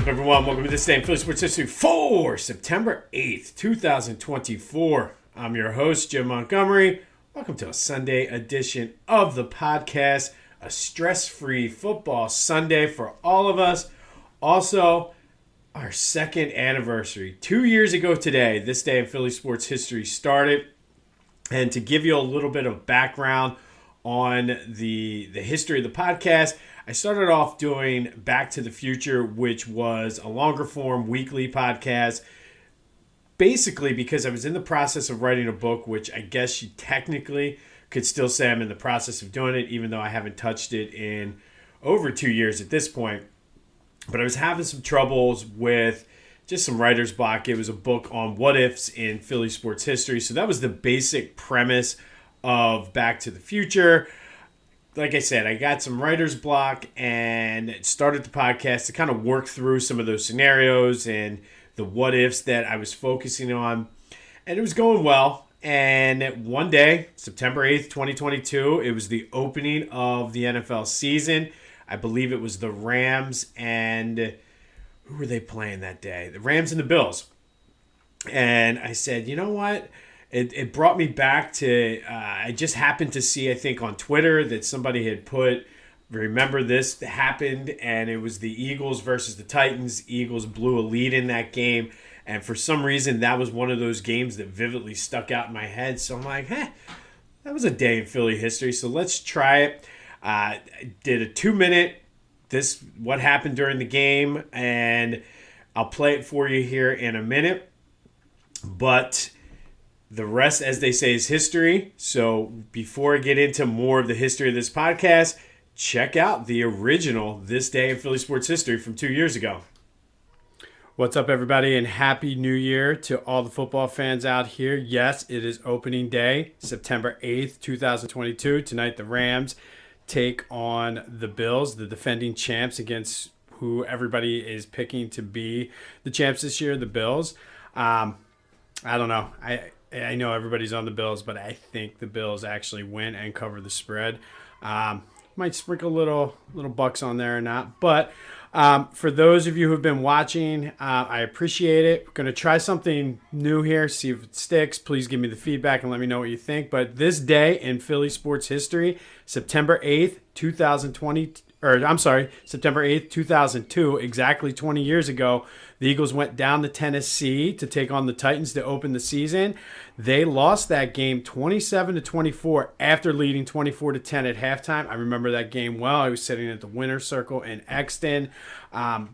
up, everyone? Welcome to this day in Philly Sports History for September 8th, 2024. I'm your host, Jim Montgomery. Welcome to a Sunday edition of the podcast, a stress-free football Sunday for all of us. Also, our second anniversary. 2 years ago today, this day in Philly Sports History started. And to give you a little bit of background on the history of the podcast, I started off doing Back to the Future, which was a longer form weekly podcast, basically because I was in the process of writing a book, which I guess you technically could still say I'm in the process of doing it, even though I haven't touched it in over 2 years at this point. But I was having some troubles with just some writer's block. It was a book on what ifs in Philly sports history. So that was the basic premise of Back to the Future. Like I said, I got some writer's block and started the podcast to kind of work through some of those scenarios and the what ifs that I was focusing on. And it was going well. And one day, September 8th, 2022, it was the opening of the NFL season. I believe it was the Rams and who were they playing that day? The Rams and the Bills. And I said, you know what? It brought me back to, I just happened to see, I think, on Twitter that somebody had put, remember this happened, and it was the Eagles versus the Titans. Eagles blew a lead in that game, and for some reason, that was one of those games that vividly stuck out in my head. So I'm like, that was a day in Philly history, so let's try it. I did a 2-minute, what happened during the game, and I'll play it for you here in a minute, but the rest, as they say, is history. So before I get into more of the history of this podcast, check out the original This Day in Philly Sports History from 2 years ago. What's up, everybody, and Happy New Year to all the football fans out here. Yes, it is opening day, September 8th, 2022. Tonight, the Rams take on the Bills, the defending champs, against who everybody is picking to be the champs this year, the Bills. I don't know. I know everybody's on the Bills, but I think the Bills actually win and cover the spread. Might sprinkle little bucks on there or not. But for those of you who've been watching, I appreciate it. We're going to try something new here, see if it sticks. Please give me the feedback and let me know what you think. But this day in Philly sports history, September 8th, 2002, exactly 20 years ago, the Eagles went down to Tennessee to take on the Titans to open the season. They lost that game 27-24 after leading 24-10 at halftime. I remember that game well. I was sitting at the winner's circle in Exton,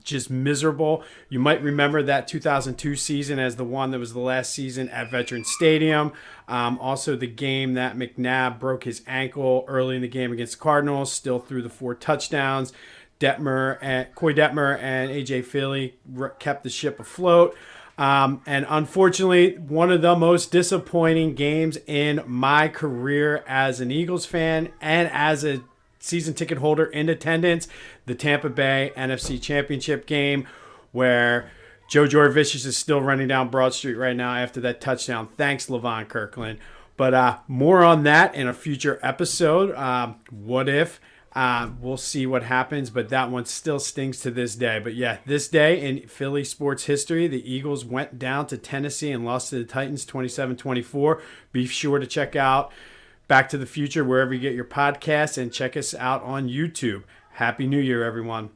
just miserable. You might remember that 2002 season as the one that was the last season at Veterans Stadium. Also the game that McNabb broke his ankle early in the game against the Cardinals, still threw the 4 touchdowns. Coy Detmer and A.J. Philly kept the ship afloat. And unfortunately, one of the most disappointing games in my career as an Eagles fan and as a season ticket holder in attendance, the Tampa Bay NFC Championship game, where Joe Jurevicius is still running down Broad Street right now after that touchdown. Thanks, LaVon Kirkland. But more on that in a future episode. What if? We'll see what happens, but that one still stings to this day. But yeah, this day in Philly sports history, the Eagles went down to Tennessee and lost to the Titans 27-24. Be sure to check out Back to the Future wherever you get your podcasts, and check us out on YouTube. Happy New Year, everyone.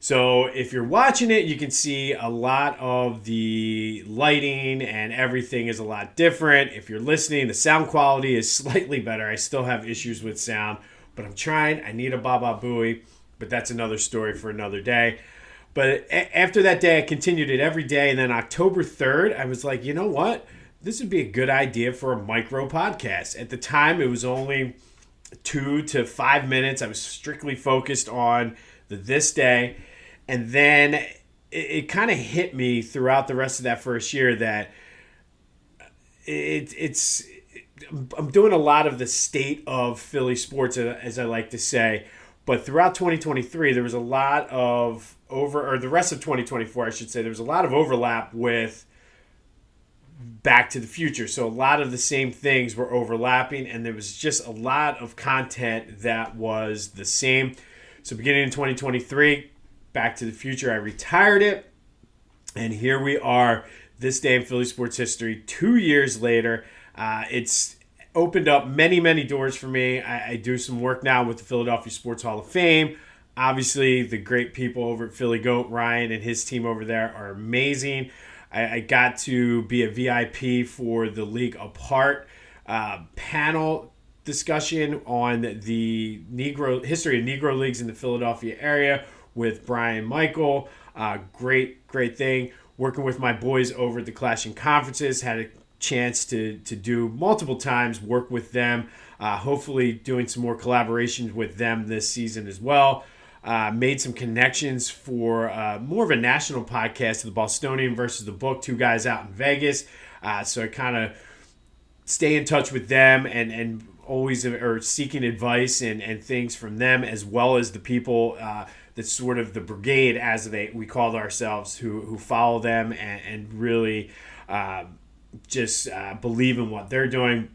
So if you're watching it, you can see a lot of the lighting and everything is a lot different. If you're listening, the sound quality is slightly better. I still have issues with sound, but I'm trying. I need a Baba Booey, but that's another story for another day. But after that day, I continued it every day. And then October 3rd, I was like, you know what? This would be a good idea for a micro podcast. At the time, it was only 2 to 5 minutes. I was strictly focused on this day. And then it kind of hit me throughout the rest of that first year that I'm doing a lot of the state of Philly sports, as I like to say. But throughout 2023, there was a lot of the rest of 2024, I should say, there was a lot of overlap with Back to the Future. So a lot of the same things were overlapping, and there was just a lot of content that was the same. So beginning in 2023, Back to the Future. I retired it, and here we are this day in Philly sports history, 2 years later. It's opened up many, many doors for me. I do some work now with the Philadelphia Sports Hall of Fame. Obviously, the great people over at Philly Goat, Ryan and his team over there are amazing. I got to be a VIP for the League Apart panel discussion on the history of Negro Leagues in the Philadelphia area with Brian Michael. Great thing. Working with my boys over at the Clashing Conferences, had a chance to do multiple times, work with them, hopefully doing some more collaborations with them this season as well. Made some connections for more of a national podcast, the Bostonian versus the Book, two guys out in Vegas. So I kind of stay in touch with them and always are seeking advice and things from them, as well as the people that's sort of the brigade, as we called ourselves, who follow them and really just believe in what they're doing.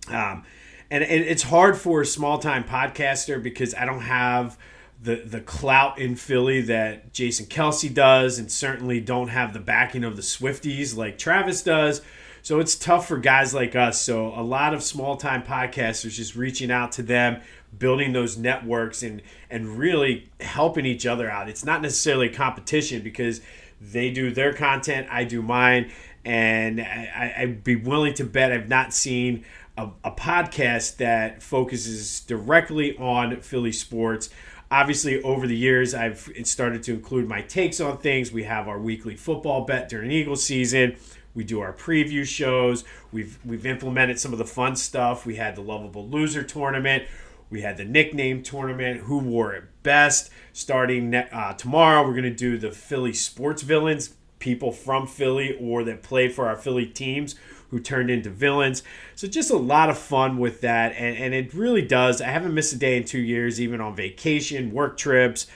And it's hard for a small-time podcaster because I don't have the clout in Philly that Jason Kelce does, and certainly don't have the backing of the Swifties like Travis does. So it's tough for guys like us. So a lot of small-time podcasters just reaching out to them, building those networks, and really helping each other out. It's not necessarily a competition because they do their content, I do mine, and I'd be willing to bet I've not seen a podcast that focuses directly on Philly sports. Obviously, over the years, I've started to include my takes on things. We have our weekly football bet during Eagles season. We do our preview shows. We've implemented some of the fun stuff. We had the Lovable Loser tournament. We had the nickname tournament. Who wore it best? Starting tomorrow, we're going to do the Philly sports villains, people from Philly or that play for our Philly teams who turned into villains. So just a lot of fun with that. And it really does. I haven't missed a day in 2 years, even on vacation, work trips,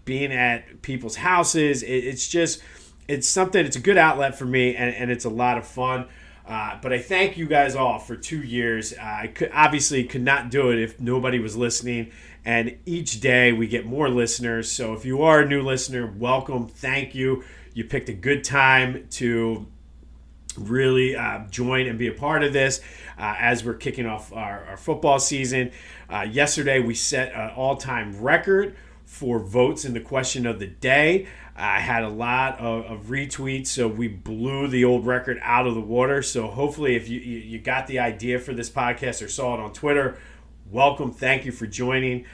being at people's houses. It's something, it's a good outlet for me, and it's a lot of fun. But I thank you guys all for 2 years. I could not do it if nobody was listening. And each day we get more listeners. So if you are a new listener, welcome. Thank you. You picked a good time to really join and be a part of this as we're kicking off our football season. Yesterday we set an all-time record for votes in the question of the day. I had a lot of retweets, so we blew the old record out of the water. So hopefully if you got the idea for this podcast or saw it on Twitter, welcome. Thank you for joining.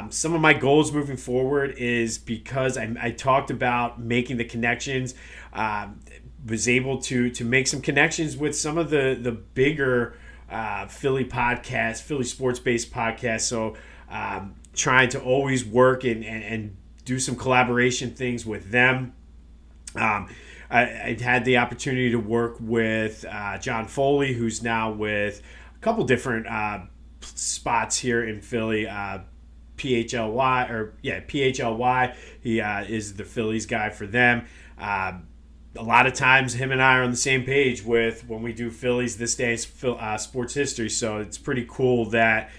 Some of my goals moving forward is because I talked about making the connections, was able to make some connections with some of the bigger Philly podcasts, Philly sports-based podcasts. So trying to always work and do some collaboration things with them. I had the opportunity to work with John Foley, who's now with a couple different spots here in Philly. PHLY. He is the Phillies guy for them. A lot of times him and I are on the same page with when we do Phillies this day sports history. So it's pretty cool that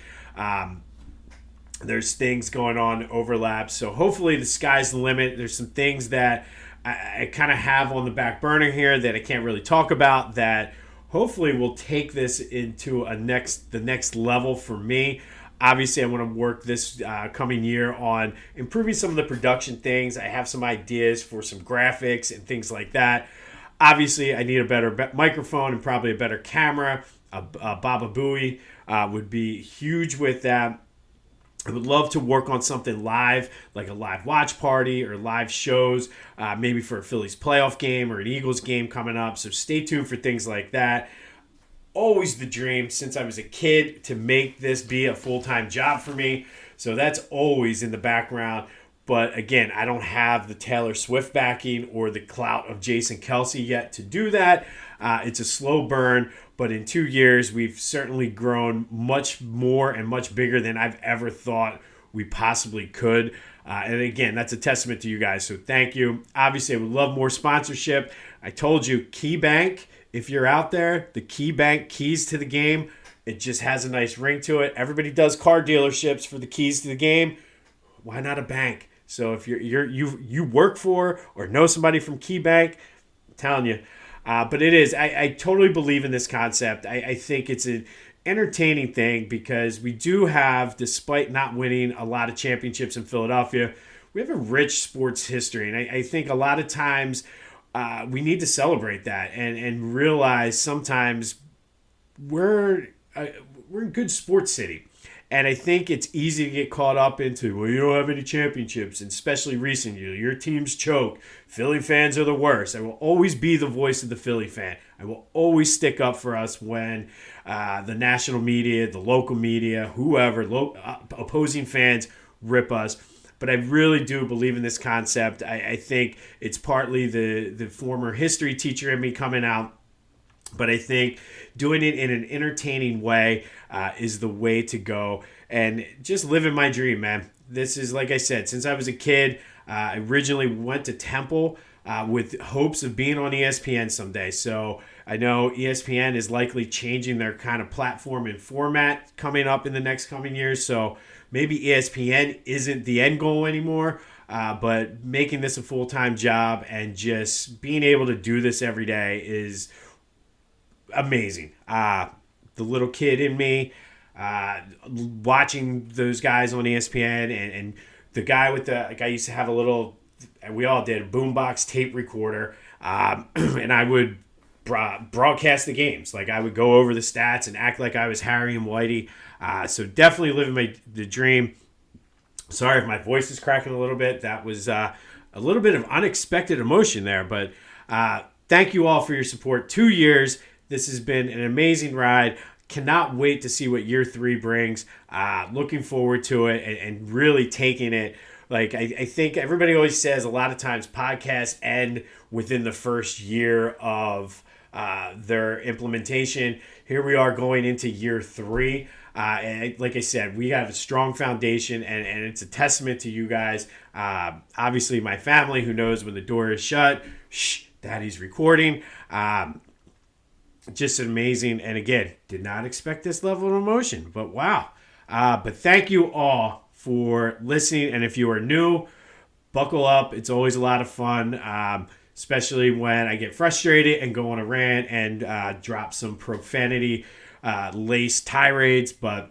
there's things going on, overlap. So hopefully the sky's the limit. There's some things that I kind of have on the back burner here that I can't really talk about that hopefully will take this into the next level for me. Obviously, I want to work this coming year on improving some of the production things. I have some ideas for some graphics and things like that. Obviously, I need a better microphone and probably a better camera. Baba Booey would be huge with that. I would love to work on something live, like a live watch party or live shows, maybe for a Phillies playoff game or an Eagles game coming up. So stay tuned for things like that. Always the dream since I was a kid to make this be a full-time job for me. So that's always in the background. But again, I don't have the Taylor Swift backing or the clout of Jason Kelce yet to do that. It's a slow burn, but in 2 years, we've certainly grown much more and much bigger than I've ever thought we possibly could. And again, that's a testament to you guys. So thank you. Obviously, I would love more sponsorship. I told you, KeyBank. If you're out there, the KeyBank keys to the game, it just has a nice ring to it. Everybody does car dealerships for the keys to the game. Why not a bank? So if you work for or know somebody from KeyBank, I'm telling you. But it is. I totally believe in this concept. I think it's an entertaining thing because we do have, despite not winning a lot of championships in Philadelphia, we have a rich sports history. And I think a lot of times we need to celebrate that and realize sometimes we're a good sports city. And I think it's easy to get caught up into, well, you don't have any championships, and especially recent years. Your team's choke. Philly fans are the worst. I will always be the voice of the Philly fan. I will always stick up for us when the national media, the local media, whoever, opposing fans rip us. But I really do believe in this concept. I think it's partly the former history teacher in me coming out. But I think doing it in an entertaining way is the way to go. And just living my dream, man. This is, like I said, since I was a kid, I originally went to Temple with hopes of being on ESPN someday. So I know ESPN is likely changing their kind of platform and format coming up in the next coming years. So maybe ESPN isn't the end goal anymore. But making this a full-time job and just being able to do this every day is amazing. The little kid in me, watching those guys on ESPN and the guy with I used to have a little, we all did, a boombox tape recorder, and I would broadcast the games. Like I would go over the stats and act like I was Harry and Whitey. So definitely living the dream. Sorry if my voice is cracking a little bit. That was a little bit of unexpected emotion there, but thank you all for your support. 2 years. This has been an amazing ride. Cannot wait to see what year 3 brings. Looking forward to it and really taking it. Like I think everybody always says a lot of times podcasts end within the first year of their implementation. Here we are going into year 3. And like I said, we have a strong foundation and it's a testament to you guys. Obviously, my family who knows when the door is shut, shh, Daddy's recording. Just amazing. And again, did not expect this level of emotion, but wow. But thank you all for listening. And if you are new, buckle up. It's always a lot of fun, especially when I get frustrated and go on a rant and drop some profanity laced tirades. But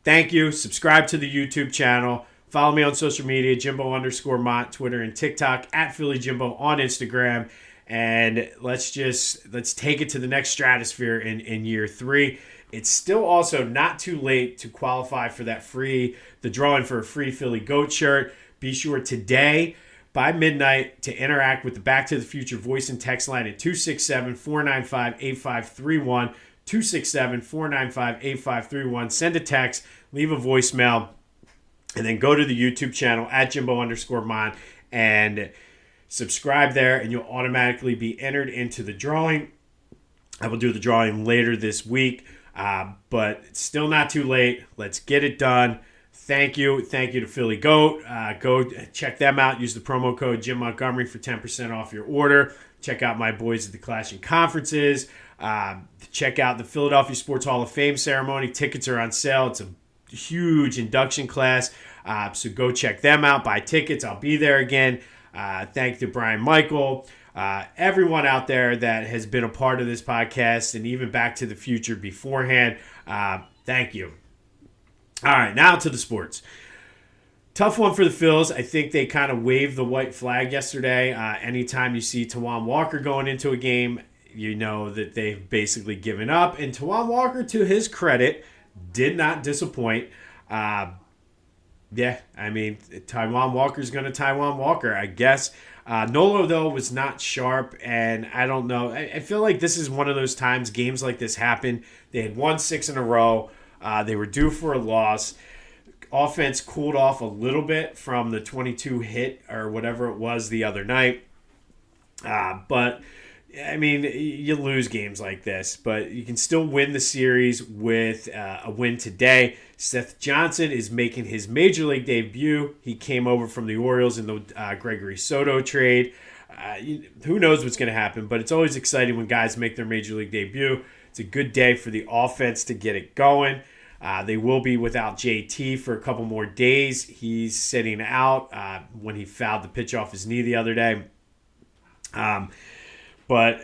thank you. Subscribe to the YouTube channel. Follow me on social media, Jimbo_Mont, Twitter and TikTok, at Philly Jimbo on Instagram. And let's take it to the next stratosphere in year 3. It's still also not too late to qualify for the drawing for a free Philly Goat shirt. Be sure today by midnight to interact with the Back to the Future voice and text line at 267-495-8531. 267-495-8531. Send a text, leave a voicemail, and then go to the YouTube channel at Jimbo_Mont and subscribe there, and you'll automatically be entered into the drawing. I will do the drawing later this week, but it's still not too late. Let's get it done. Thank you. Thank you to Philly Goat. Go check them out. Use the promo code Jim Montgomery for 10% off your order. Check out my boys at the Clashing Conferences. Check out the Philadelphia Sports Hall of Fame ceremony. Tickets are on sale. It's a huge induction class. So go check them out. Buy tickets. I'll be there again. Thank you to Brian Michael, everyone out there that has been a part of this podcast and even Back to the Future beforehand. Thank you. All right, now to the sports. Tough one for the Phils. I think they kind of waved the white flag yesterday. Anytime you see Taijuan Walker going into a game, you know that they've basically given up. And Taijuan Walker, to his credit, did not disappoint. Yeah, I mean, Taijuan Walker's going to Taijuan Walker, I guess. Nolo, though, was not sharp, and I don't know. I feel like this is one of those times games like this happen. They had won 6 in a row. They were due for a loss. Offense cooled off a little bit from the 22 hit or whatever it was the other night. But, I mean, you lose games like this, but you can still win the series with a win today. Seth Johnson is making his Major League debut. He came over from the Orioles in the Gregory Soto trade. Who knows what's going to happen, but it's always exciting when guys make their Major League debut. It's a good day for the offense to get it going. They will be without JT for a couple more days. He's sitting out when he fouled the pitch off his knee the other day. But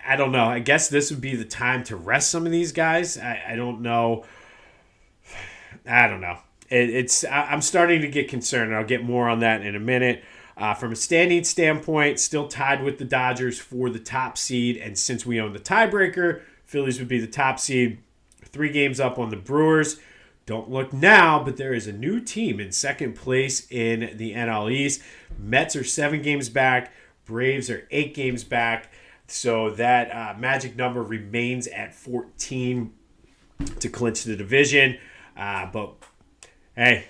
I don't know. I guess this would be the time to rest some of these guys. I don't know. I don't know. I'm starting to get concerned. I'll get more on that in a minute. From a standing standpoint, still tied with the Dodgers for the top seed. And since we own the tiebreaker, Phillies would be the top seed. 3 games up on the Brewers. Don't look now, but there is a new team in second place in the NL East. Mets are 7 games back. Braves are 8 games back. So that magic number remains at 14 to clinch the division. But hey,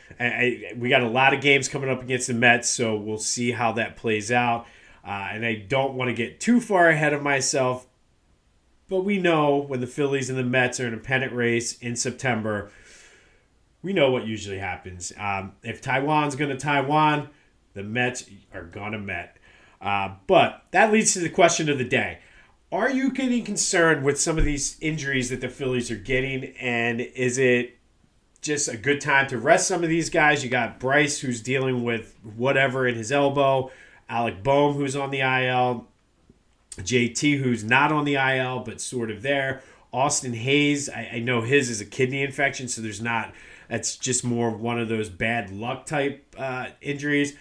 we got a lot of games coming up against the Mets, so we'll see how that plays out. And I don't want to get too far ahead of myself, but we know when the Phillies and the Mets are in a pennant race in September, we know what usually happens. If Taiwan's going to Taiwan, the Mets are going to Met. But that leads to the question of the day. Are you getting concerned with some of these injuries that the Phillies are getting, and is it just a good time to rest some of these guys? You got Bryce, who's dealing with whatever in his elbow. Alec Boehm, who's on the IL. JT, who's not on the IL, but sort of there. Austin Hayes, I know his is a kidney infection, so that's just more one of those bad luck type injuries.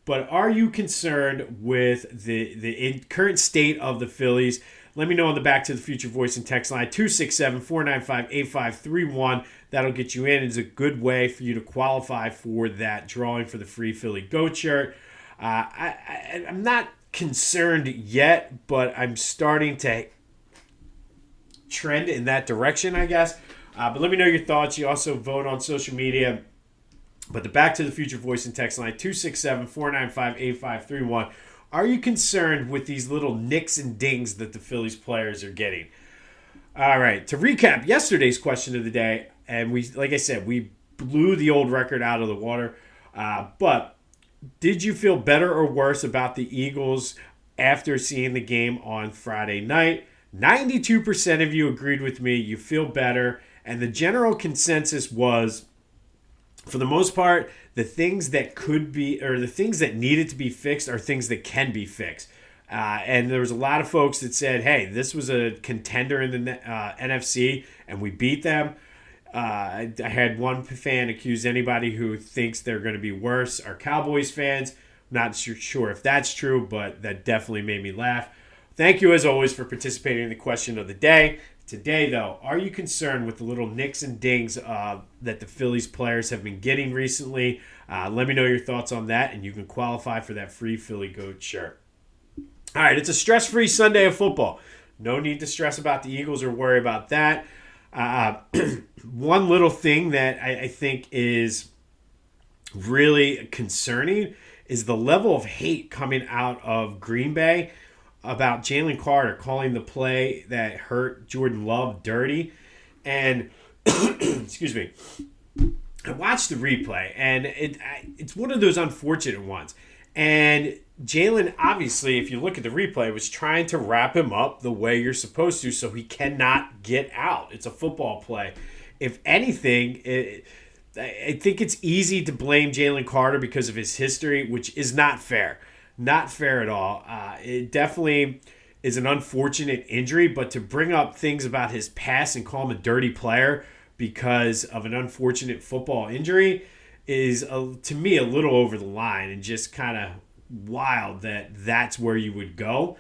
But are you concerned with the current state of the Phillies? Let me know on the Back to the Future voice and text line 267-495-8531. That'll get you in. It's a good way for you to qualify for that drawing for the free Philly Goat shirt. I'm not concerned yet, but I'm starting to trend in that direction, I guess. But let me know your thoughts. You also vote on social media. But the Back to the Future voice and text line 267-495-8531. Are you concerned with these little nicks and dings that the Phillies players are getting? All right, to recap yesterday's question of the day, and like I said, we blew the old record out of the water. But did you feel better or worse about the Eagles after seeing the game on Friday night? 92% of you agreed with me. You feel better. And the general consensus was, for the most part, the things that could be, or the things that needed to be fixed are things that can be fixed. And there was a lot of folks that said, hey, this was a contender in the NFC, and we beat them. I had one fan accuse anybody who thinks they're going to be worse are Cowboys fans. Not sure if that's true, but that definitely made me laugh. Thank you, as always, for participating in the question of the day. Today, though, are you concerned with the little nicks and dings that the Phillies players have been getting recently? Let me know your thoughts on that, and you can qualify for that free Philly Goat shirt. All right, it's a stress-free Sunday of football. No need to stress about the Eagles or worry about that. One little thing that I think is really concerning is the level of hate coming out of Green Bay about Jalen Carter calling the play that hurt Jordan Love dirty. And, excuse me, I watched the replay, and it's one of those unfortunate ones. And Jalen, obviously, if you look at the replay, was trying to wrap him up the way you're supposed to so he cannot get out. It's a football play. If anything, I think it's easy to blame Jalen Carter because of his history, which is not fair. Not fair at all. It definitely is an unfortunate injury, but to bring up things about his past and call him a dirty player because of an unfortunate football injury is, to me, a little over the line and just kind of wild that that's where you would go.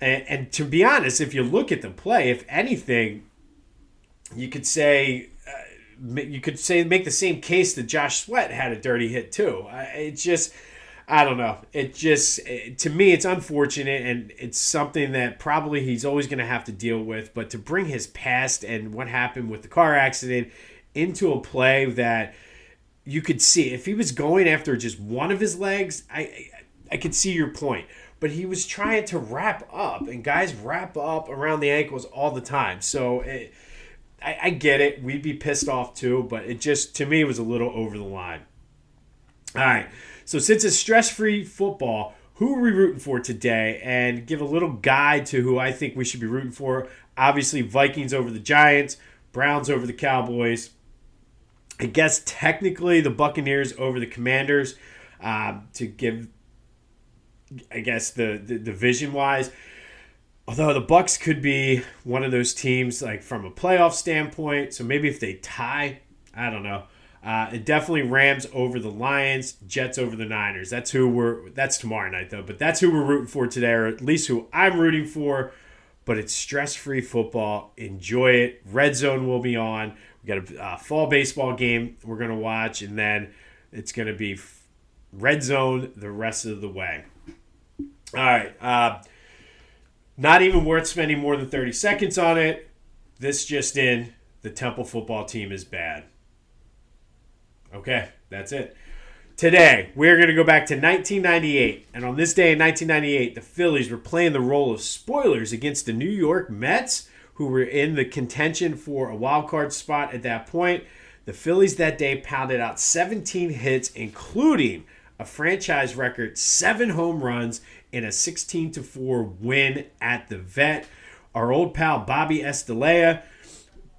And to be honest, if you look at the play, if anything, you could say make the same case that Josh Sweat had a dirty hit too. I don't know. To me, it's unfortunate, and it's something that probably he's always going to have to deal with. But to bring his past and what happened with the car accident into a play that you could see, if he was going after just one of his legs, I could see your point. But he was trying to wrap up, and guys wrap up around the ankles all the time. So I get it. We'd be pissed off too, but it just, to me, was a little over the line. All right. So since it's stress-free football, who are we rooting for today? And give a little guide to who I think we should be rooting for. Obviously, Vikings over the Giants, Browns over the Cowboys. I guess technically the Buccaneers over the Commanders to give, I guess, the division-wise. Although the Bucs could be one of those teams, like from a playoff standpoint. So maybe if they tie, I don't know. It definitely Rams over the Lions, Jets over the Niners. That's tomorrow night though. But that's who we're rooting for today, or at least who I'm rooting for. But it's stress-free football. Enjoy it. Red Zone will be on. We got a fall baseball game we're gonna watch, and then it's gonna be Red Zone the rest of the way. All right. Not even worth spending more than 30 seconds on it. This just in, the Temple football team is bad. Okay, that's it. Today, we're going to go back to 1998. And on this day in 1998, the Phillies were playing the role of spoilers against the New York Mets, who were in the contention for a wild card spot at that point. The Phillies that day pounded out 17 hits, including a franchise record 7 home runs in a 16-4 win at the Vet. Our old pal Bobby Estalella,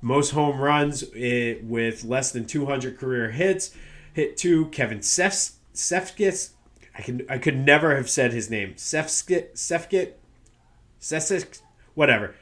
most home runs with less than 200 career hits. Hit 2. Kevin Sefcik. I could never have said his name. Sefcik, whatever.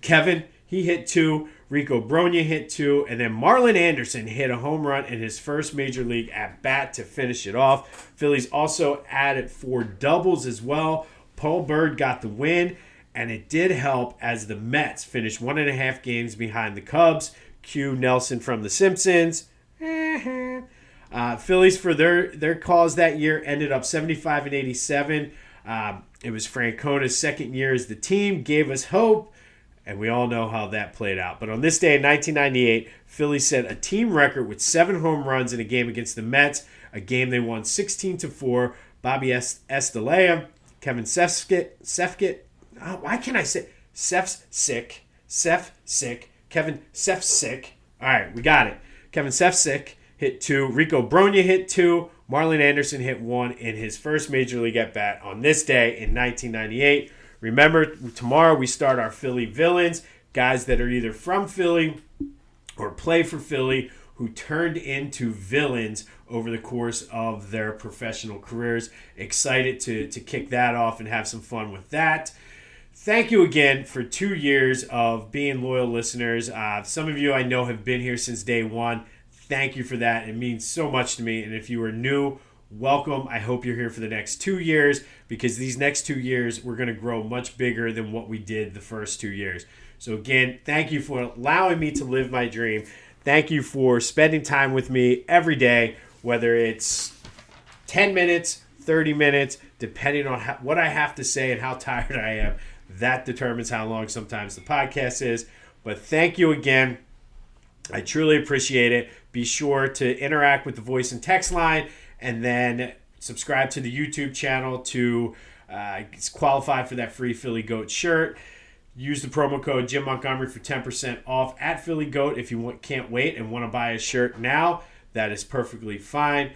Kevin, he hit 2. Rico Brogna hit 2, and then Marlon Anderson hit a home run in his first major league at bat to finish it off. Phillies also added 4 doubles as well. Paul Bird got the win, and it did help as the Mets finished 1.5 games behind the Cubs. Cue Nelson from The Simpsons. Phillies, for their cause that year, ended up 75-87. It was Francona's second year as the team, gave us hope. And we all know how that played out. But on this day in 1998, Phillies set a team record with 7 home runs in a game against the Mets, a game they won 16-4. Bobby Estalella, Kevin Sefcik. Why can't I say Sefcik? Kevin Sefcik. All right, we got it. Kevin Sefcik hit 2. Rico Brogna hit 2. Marlon Anderson hit 1 in his first major league at bat on this day in 1998. Remember, tomorrow we start our Philly villains, guys that are either from Philly or play for Philly who turned into villains over the course of their professional careers. Excited to kick that off and have some fun with that. Thank you again for 2 years of being loyal listeners. Some of you I know have been here since day one. Thank you for that. It means so much to me. And if you are new, welcome. I hope you're here for the next 2 years, because these next 2 years, we're going to grow much bigger than what we did the first 2 years. So again, thank you for allowing me to live my dream. Thank you for spending time with me every day, whether it's 10 minutes, 30 minutes, depending on what I have to say and how tired I am. That determines how long sometimes the podcast is. But thank you again. I truly appreciate it. Be sure to interact with the voice and text line, and then subscribe to the YouTube channel to qualify for that free Philly Goat shirt. Use the promo code Jim Montgomery for 10% off at Philly Goat. If you can't wait and want to buy a shirt now, that is perfectly fine.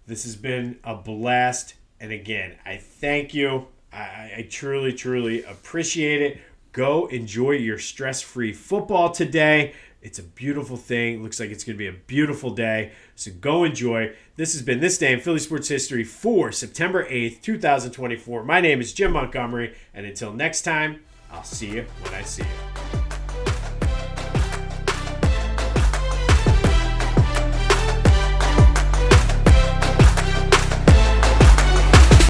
This has been a blast. And again, I thank you. I truly, truly appreciate it. Go enjoy your stress-free football today. It's a beautiful thing. Looks like it's going to be a beautiful day. So go enjoy. This has been This Day in Philly Sports History for September 8th, 2024. My name is Jim Montgomery. And until next time, I'll see you when I see you.